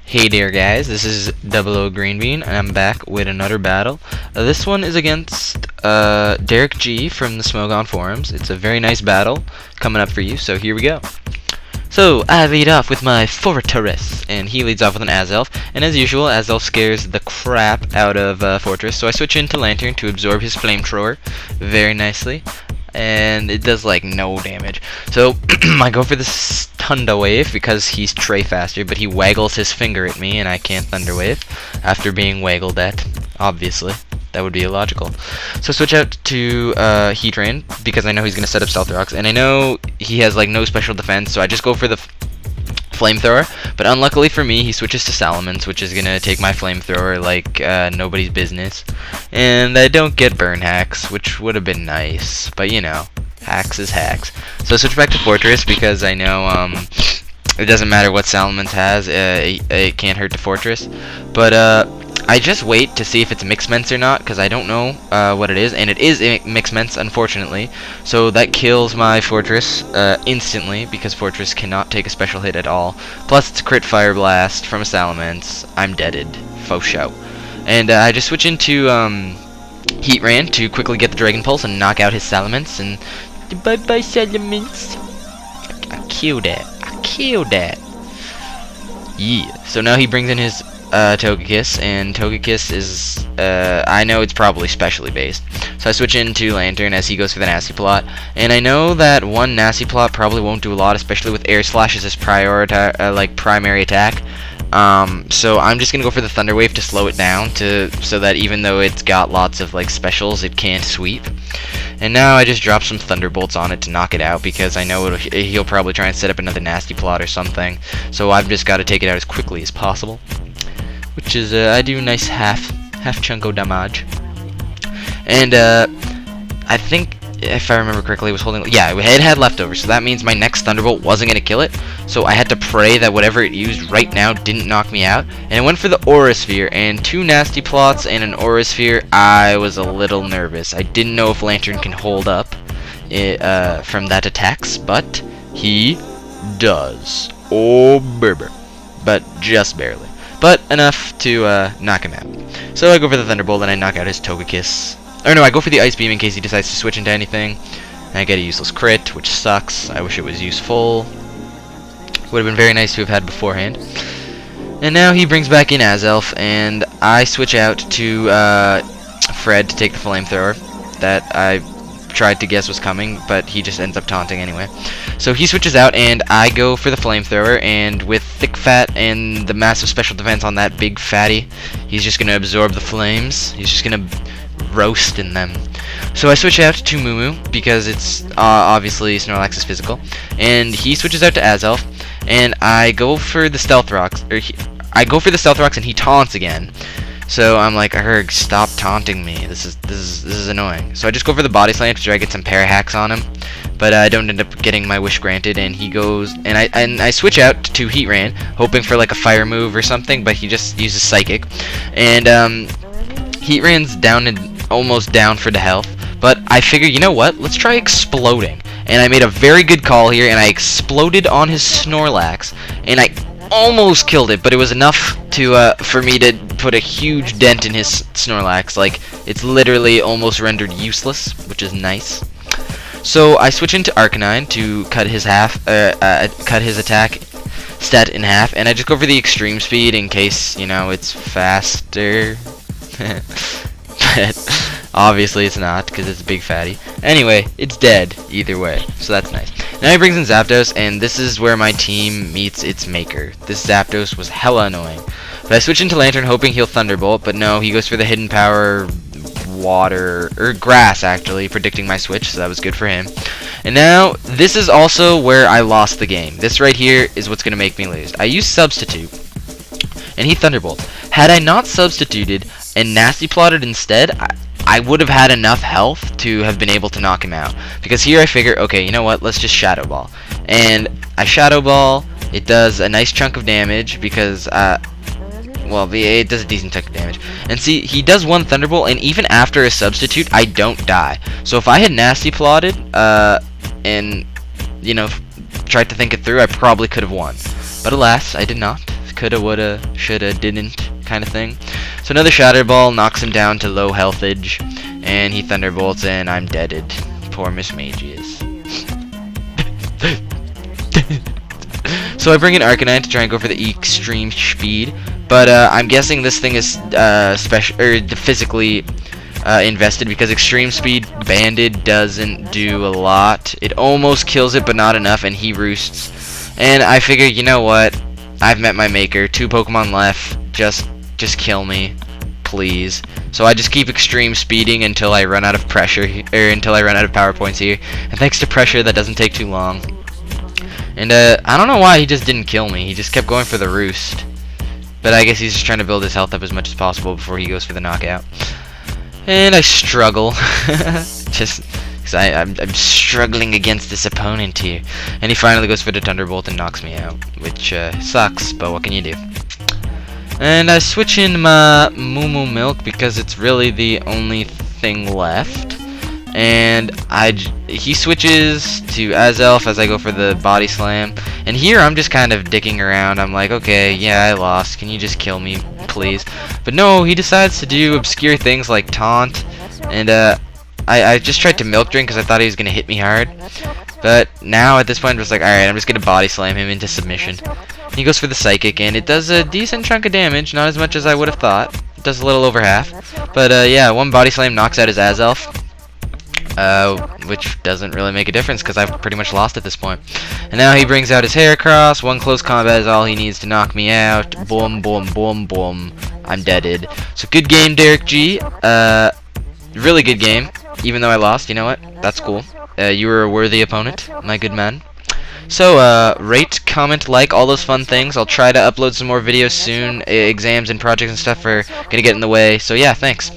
Hey there guys, this is 00greenbean and I'm back with another battle. This one is against DerekG from the Smogon forums. It's a very nice battle coming up for you, so here we go. So, I lead off with my Fortress, and he leads off with an Azelf, and as usual, Azelf scares the crap out of Fortress, so I switch into Lantern to absorb his flamethrower very nicely, and it does like no damage. So, I go for this Thunder Wave because he's Trey faster, but he waggles his finger at me, and I can't Thunder Wave after being waggled at, obviously. That would be illogical. So switch out to Heat Rain because I know he's gonna set up Stealth Rocks, and I know he has like no special defense, so I just go for the Flamethrower. But unluckily for me, he switches to Salamence, which is gonna take my Flamethrower like nobody's business, and I don't get burn hacks, which would have been nice, but you know, hacks is hacks. So I switch back to Fortress because I know it doesn't matter what Salamence has, it can't hurt the Fortress, but I just wait to see if it's Mixments or not, because I don't know what it is, and it is Mixments, unfortunately. So that kills my Fortress instantly, because Fortress cannot take a special hit at all. Plus, it's a crit Fire Blast from a Salamence. I'm deaded. Faux show. And I just switch into Heat Rain to quickly get the Dragon Pulse and knock out his Salamence. And bye-bye, Salamence. I killed it. I killed it. Yeah. So now he brings in his Togekiss, and Togekiss is, I know it's probably specially based. So I switch into Lantern as he goes for the Nasty Plot, and I know that one Nasty Plot probably won't do a lot, especially with Air Slash as his primary attack. So I'm just gonna go for the Thunder Wave to slow it down, so that even though it's got lots of like specials, it can't sweep. And now I just drop some Thunderbolts on it to knock it out, because I know he'll probably try and set up another Nasty Plot or something. So I've just got to take it out as quickly as possible. Which is, I do nice half chunko damage. And, I think, if I remember correctly, it was holding, yeah, it had leftovers, so that means my next Thunderbolt wasn't going to kill it, so I had to pray that whatever it used right now didn't knock me out, and it went for the Aura Sphere, and 2 Nasty Plots and an Aura Sphere. I was a little nervous. I didn't know if Lantern can hold up from that attacks, but he does. Oh, berber. But just barely. But enough to knock him out. So I go for the Thunderbolt and I knock out his Togekiss. Or no, I go for the Ice Beam in case he decides to switch into anything. And I get a useless crit, which sucks. I wish it was useful. Would have been very nice to have had beforehand. And now he brings back in Azelf, and I switch out to Fred to take the Flamethrower that I tried to guess was coming, but he just ends up taunting anyway. So he switches out, and I go for the Flamethrower, and with Thick Fat and the massive special defense on that big fatty, he's just gonna absorb the flames. He's just gonna roast in them. So I switch out to Moo because it's obviously Snorlax is physical, and he switches out to Azelf, and I go for the Stealth Rocks, I go for the Stealth Rocks, and he taunts again. So I'm like, Herg, stop taunting me. This is annoying. So I just go for the Body Slam to try to get some para hacks on him, but I don't end up getting my wish granted. And he goes, and I switch out to Heat Rain, hoping for like a fire move or something, but he just uses Psychic. And Heat Rain's down and almost down for the health, but I figure, you know what? Let's try exploding. And I made a very good call here, and I exploded on his Snorlax, and I almost killed it, but it was enough to for me to put a huge dent in his Snorlax. Like, it's literally almost rendered useless, which is nice. So I switch into Arcanine to cut his attack stat in half, and I just go for the extreme speed in case, you know, it's faster. But obviously it's not, because it's a big fatty. Anyway, it's dead either way, so that's nice. Now he brings in Zapdos, and this is where my team meets its maker. This Zapdos was hella annoying. But I switch into Lantern hoping he'll Thunderbolt, but no, he goes for the Hidden Power, Water, or Grass actually, predicting my switch, so that was good for him. And now, this is also where I lost the game. This right here is what's going to make me lose. I used Substitute, and he Thunderbolt. Had I not substituted and Nasty Plotted instead, I would have had enough health to have been able to knock him out. Because here I figure, okay, you know what, let's just Shadow Ball. And I Shadow Ball, it does a nice chunk of damage because, well, it does a decent chunk of damage. And see, he does one Thunderbolt, and even after a substitute, I don't die. So if I had Nasty Plotted, and, you know, tried to think it through, I probably could have won. But alas, I did not, coulda, woulda, shoulda, didn't kind of thing. So another Shatter Ball knocks him down to low healthage, and he Thunderbolts, and I'm deaded. Poor Miss Magius. So I bring in Arcanine to try and go for the extreme speed, but I'm guessing this thing is physically invested, because extreme speed banded doesn't do a lot. It almost kills it, but not enough, and he roosts. And I figure, you know what? I've met my maker. 2 Pokemon left. Just kill me, please. So I just keep extreme speeding until I run out of pressure, or until I run out of power points here. And thanks to pressure, that doesn't take too long. And I don't know why he just didn't kill me. He just kept going for the roost. But I guess he's just trying to build his health up as much as possible before he goes for the knockout. And I struggle. Just because I'm struggling against this opponent here. And he finally goes for the Thunderbolt and knocks me out, which sucks, but what can you do? And I switch in my Moo Milk because it's really the only thing left. And he switches to Azelf as I go for the Body Slam. And here I'm just kind of dicking around. I'm like, okay, yeah, I lost. Can you just kill me, please? But no, he decides to do obscure things like Taunt. And I just tried to Milk Drink because I thought he was going to hit me hard. But now at this point I'm just like, alright, I'm just going to Body Slam him into submission. He goes for the Psychic, and it does a decent chunk of damage. Not as much as I would have thought. It does a little over half. But yeah, one Body Slam knocks out his Azelf. Which doesn't really make a difference because I've pretty much lost at this point. And now he brings out his Heracross. 1 close combat is all he needs to knock me out. Boom, boom, boom, boom. I'm deaded. So good game, DerekG. Really good game. Even though I lost, you know what? That's cool. You were a worthy opponent, my good man. So, rate, comment, like, all those fun things. I'll try to upload some more videos soon. Exams and projects and stuff are gonna get in the way. So yeah, thanks.